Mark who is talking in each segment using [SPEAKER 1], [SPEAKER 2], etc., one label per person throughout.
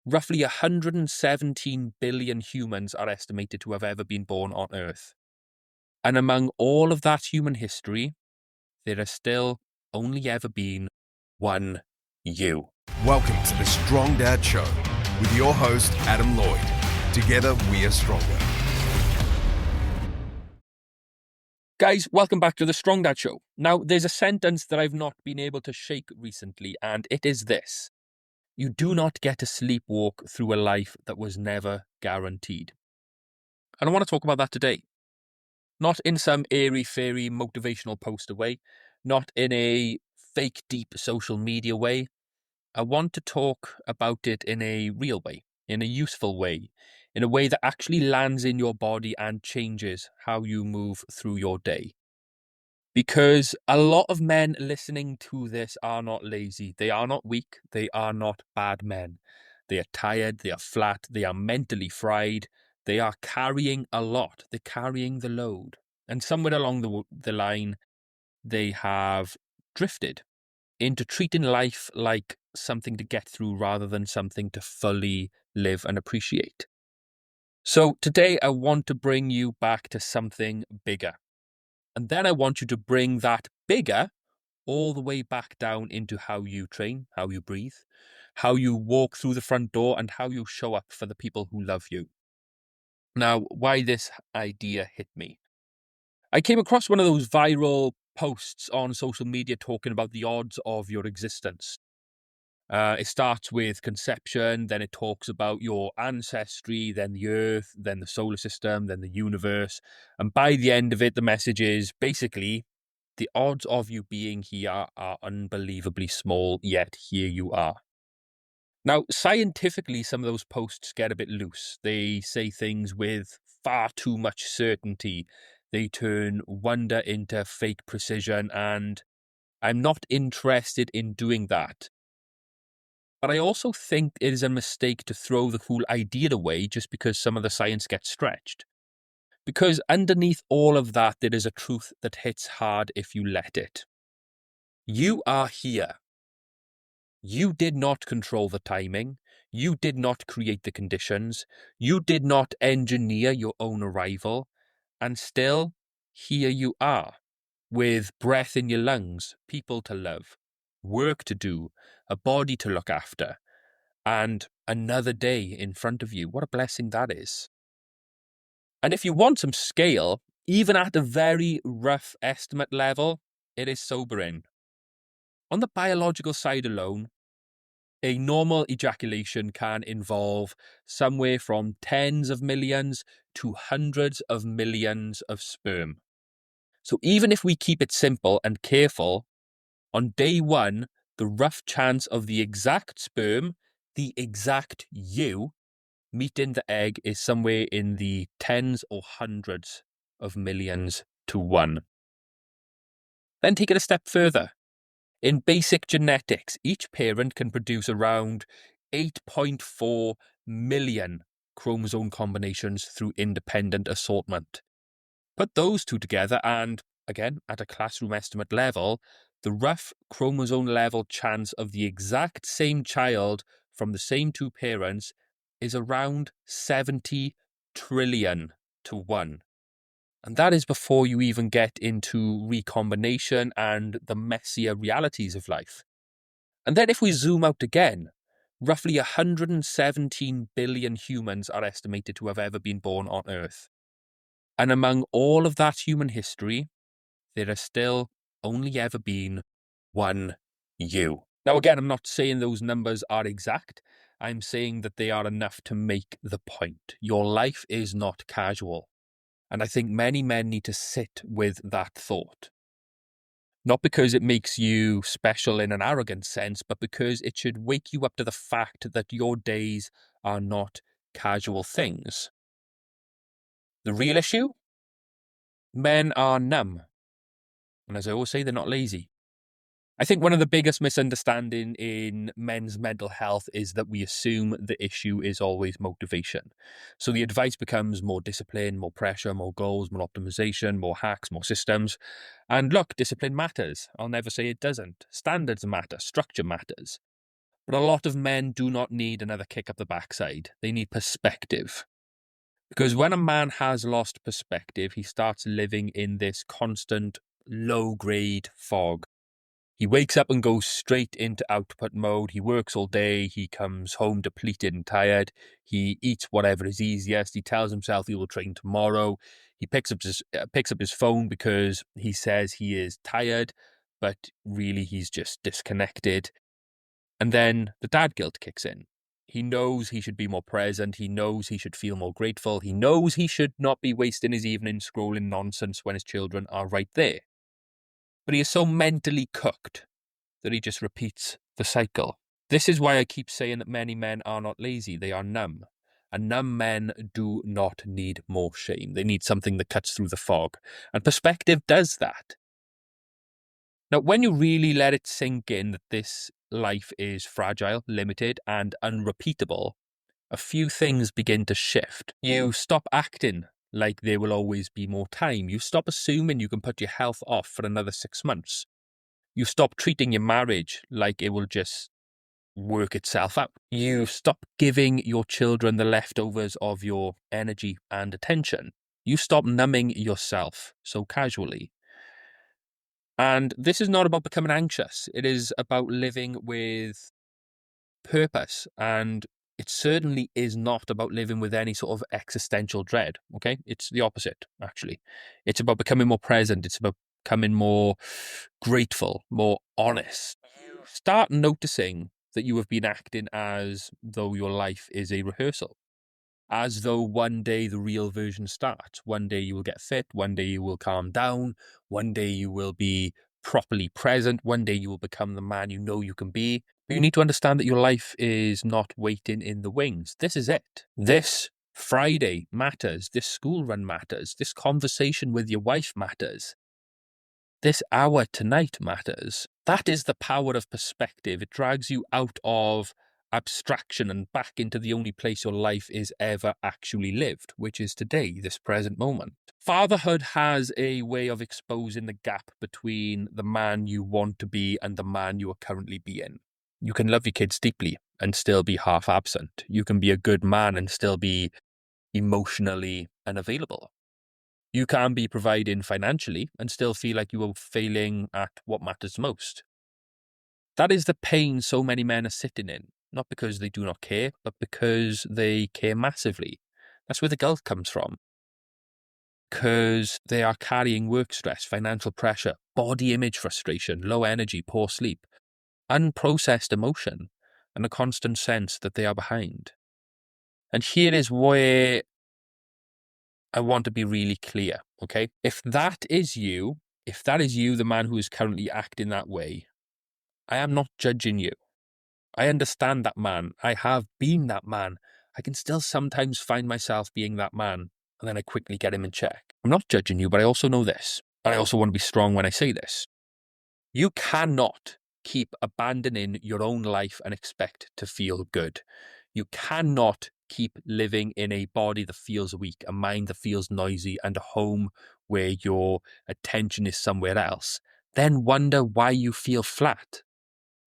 [SPEAKER 1] Roughly 117 billion humans are estimated to have ever been born on Earth. And among all of that human history, there has still only ever been one you.
[SPEAKER 2] Welcome to the Strong Dad Show with your host, Adam Lloyd. Together, we are stronger.
[SPEAKER 1] Guys, welcome back to the Strong Dad Show. Now, there's a sentence that I've not been able to shake recently, and it is this. You do not get to sleepwalk through a life that was never guaranteed. And I want to talk about that today. Not in some airy-fairy motivational poster way, not in a fake deep social media way. I want to talk about it in a real way, in a useful way, in a way that actually lands in your body and changes how you move through your day. Because a lot of men listening to this are not lazy. They are not weak. They are not bad men. They are tired. They are flat. They are mentally fried. They are carrying a lot. They're carrying the load. And somewhere along the line, they have drifted into treating life like something to get through rather than something to fully live and appreciate. So today I want to bring you back to something bigger. And then I want you to bring that bigger all the way back down into how you train, how you breathe, how you walk through the front door, and how you show up for the people who love you. Now, why this idea hit me. I came across one of those viral posts on social media talking about the odds of your existence. It starts with conception, then it talks about your ancestry, then the earth, then the solar system, then the universe. And by the end of it, the message is basically the odds of you being here are unbelievably small, yet here you are. Now, scientifically, some of those posts get a bit loose. They say things with far too much certainty. They turn wonder into fake precision, and I'm not interested in doing that. But I also think it is a mistake to throw the whole idea away just because some of the science gets stretched. Because underneath all of that, there is a truth that hits hard if you let it. You are here. You did not control the timing. You did not create the conditions. You did not engineer your own arrival. And still, here you are, with breath in your lungs, people to love, work to do, a body to look after, and another day in front of you. What a blessing that is. And if you want some scale, even at a very rough estimate level, it is sobering. On the biological side alone, a normal ejaculation can involve somewhere from tens of millions to hundreds of millions of sperm. So even if we keep it simple and careful, on day one, the rough chance of the exact sperm, the exact you, meeting the egg is somewhere in the tens or hundreds of millions to one. Then take it a step further. In basic genetics, each parent can produce around 8.4 million chromosome combinations through independent assortment. Put those two together and, again, at a classroom estimate level, the rough chromosome level chance of the exact same child from the same two parents is around 70 trillion to one. And that is before you even get into recombination and the messier realities of life. And then if we zoom out again, roughly 117 billion humans are estimated to have ever been born on Earth. And among all of that human history, there has still only ever been one you. Now, again, I'm not saying those numbers are exact. I'm saying that they are enough to make the point. Your life is not casual. And I think many men need to sit with that thought. Not because it makes you special in an arrogant sense, but because it should wake you up to the fact that your days are not casual things. The real issue? Men are numb. And as I always say, they're not lazy. I think one of the biggest misunderstandings in men's mental health is that we assume the issue is always motivation. So the advice becomes more discipline, more pressure, more goals, more optimization, more hacks, more systems. And look, discipline matters. I'll never say it doesn't. Standards matter. Structure matters. But a lot of men do not need another kick up the backside. They need perspective. Because when a man has lost perspective, he starts living in this constant low-grade fog. He wakes up and goes straight into output mode. He works all day. He comes home depleted and tired. He eats whatever is easiest. He tells himself he will train tomorrow. He picks up his phone because he says he is tired, but really he's just disconnected. And then the dad guilt kicks in. He knows he should be more present. He knows he should feel more grateful. He knows he should not be wasting his evening scrolling nonsense when his children are right there. But he is so mentally cooked that he just repeats the cycle. This is why I keep saying that many men are not lazy, they are numb. And numb men do not need more shame. They need something that cuts through the fog. And perspective does that. Now, when you really let it sink in that this life is fragile, limited, and unrepeatable, a few things begin to shift. You stop acting like there will always be more time. You stop assuming you can put your health off for another 6 months. You stop treating your marriage like it will just work itself out. You stop giving your children the leftovers of your energy and attention. You stop numbing yourself so casually. And this is not about becoming anxious. It is about living with purpose. And it certainly is not about living with any sort of existential dread, okay? It's the opposite, actually. It's about becoming more present. It's about becoming more grateful, more honest. You start noticing that you have been acting as though your life is a rehearsal, as though one day the real version starts. One day you will get fit, one day you will calm down, one day you will be properly present, one day you will become the man you know you can be. But you need to understand that your life is not waiting in the wings. This is it. This Friday matters. This school run matters. This conversation with your wife matters. This hour tonight matters. That is the power of perspective. It drags you out of abstraction and back into the only place your life is ever actually lived, which is today, this present moment. Fatherhood has a way of exposing the gap between the man you want to be and the man you are currently being. You can love your kids deeply and still be half absent. You can be a good man and still be emotionally unavailable. You can be providing financially and still feel like you are failing at what matters most. That is the pain so many men are sitting in, not because they do not care, but because they care massively. That's where the guilt comes from. Because they are carrying work stress, financial pressure, body image frustration, low energy, poor sleep, unprocessed emotion, and a constant sense that they are behind. And here is where I want to be really clear, okay? If that is you, the man who is currently acting that way, I am not judging you. I understand that man. I have been that man. I can still sometimes find myself being that man, and then I quickly get him in check. I'm not judging you, but I also know this, and I also want to be strong when I say this. You cannot keep abandoning your own life and expect to feel good. You cannot keep living in a body that feels weak, a mind that feels noisy, and a home where your attention is somewhere else. Then wonder why you feel flat.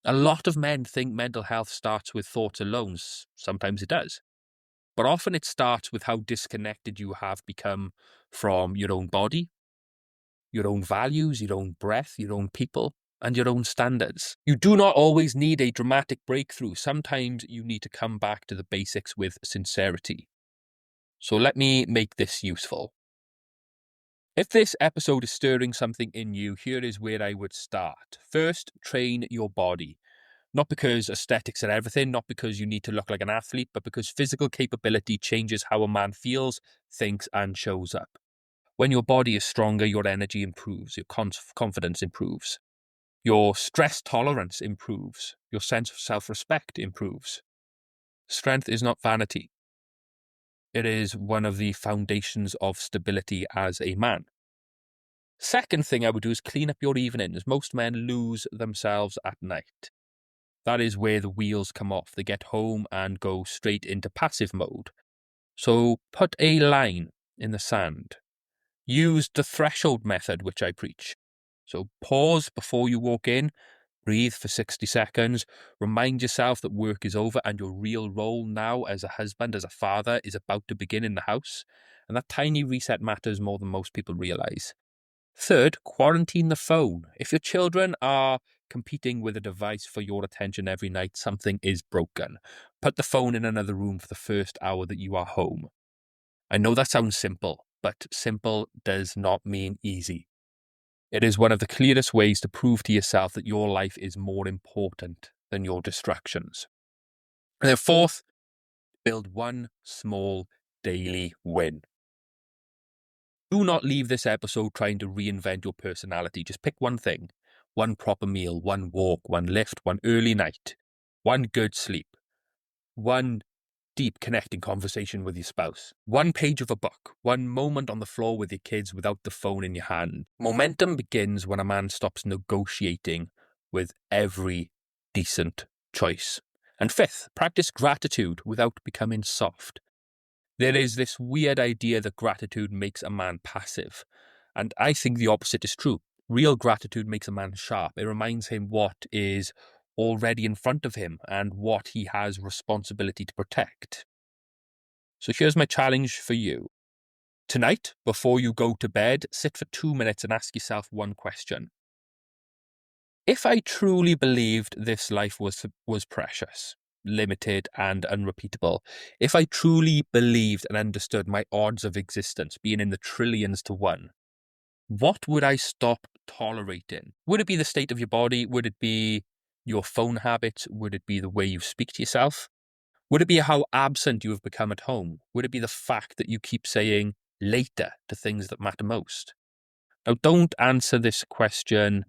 [SPEAKER 1] A lot of men think mental health starts with thoughts alone. Sometimes it does. But often it starts with how disconnected you have become from your own body, your own values, your own breath, your own people, and your own standards. You do not always need a dramatic breakthrough. Sometimes you need to come back to the basics with sincerity. So let me make this useful. If this episode is stirring something in you, here is where I would start. First, train your body. Not because aesthetics are everything, not because you need to look like an athlete, but because physical capability changes how a man feels, thinks, and shows up. When your body is stronger, your energy improves, your confidence improves. Your stress tolerance improves. Your sense of self-respect improves. Strength is not vanity. It is one of the foundations of stability as a man. Second thing I would do is clean up your evenings. Most men lose themselves at night. That is where the wheels come off. They get home and go straight into passive mode. So put a line in the sand. Use the threshold method, which I preach. So pause before you walk in. Breathe for 60 seconds. Remind yourself that work is over and your real role now as a husband, as a father, is about to begin in the house. And that tiny reset matters more than most people realize. Third, quarantine the phone. If your children are competing with a device for your attention every night, something is broken. Put the phone in another room for the first hour that you are home. I know that sounds simple, but simple does not mean easy. It is one of the clearest ways to prove to yourself that your life is more important than your distractions. And then fourth, build one small daily win. Do not leave this episode trying to reinvent your personality. Just pick one thing. One proper meal, one walk, one lift, one early night, one good sleep, one deep connecting conversation with your spouse, one page of a book, one moment on the floor with your kids without the phone in your hand. Momentum begins when a man stops negotiating with every decent choice. And fifth, practice gratitude without becoming soft. There is this weird idea that gratitude makes a man passive. And I think the opposite is true. Real gratitude makes a man sharp. It reminds him what is already in front of him and what he has responsibility to protect. So here's my challenge for you. Tonight, before you go to bed, sit for 2 minutes and ask yourself one question. If I truly believed this life was precious, limited and unrepeatable, if I truly believed and understood my odds of existence being in the trillions to one, what would I stop tolerating? Would it be the state of your body? Would it be your phone habits? Would it be the way you speak to yourself? Would it be how absent you have become at home? Would it be the fact that you keep saying later to things that matter most? Now, don't answer this question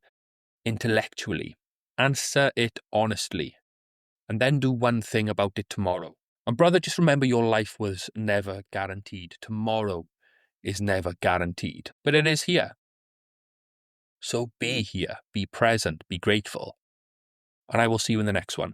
[SPEAKER 1] intellectually. Answer it honestly. And then do one thing about it tomorrow. And brother, just remember your life was never guaranteed. Tomorrow is never guaranteed, but it is here. So be here, be present, be grateful. And I will see you in the next one.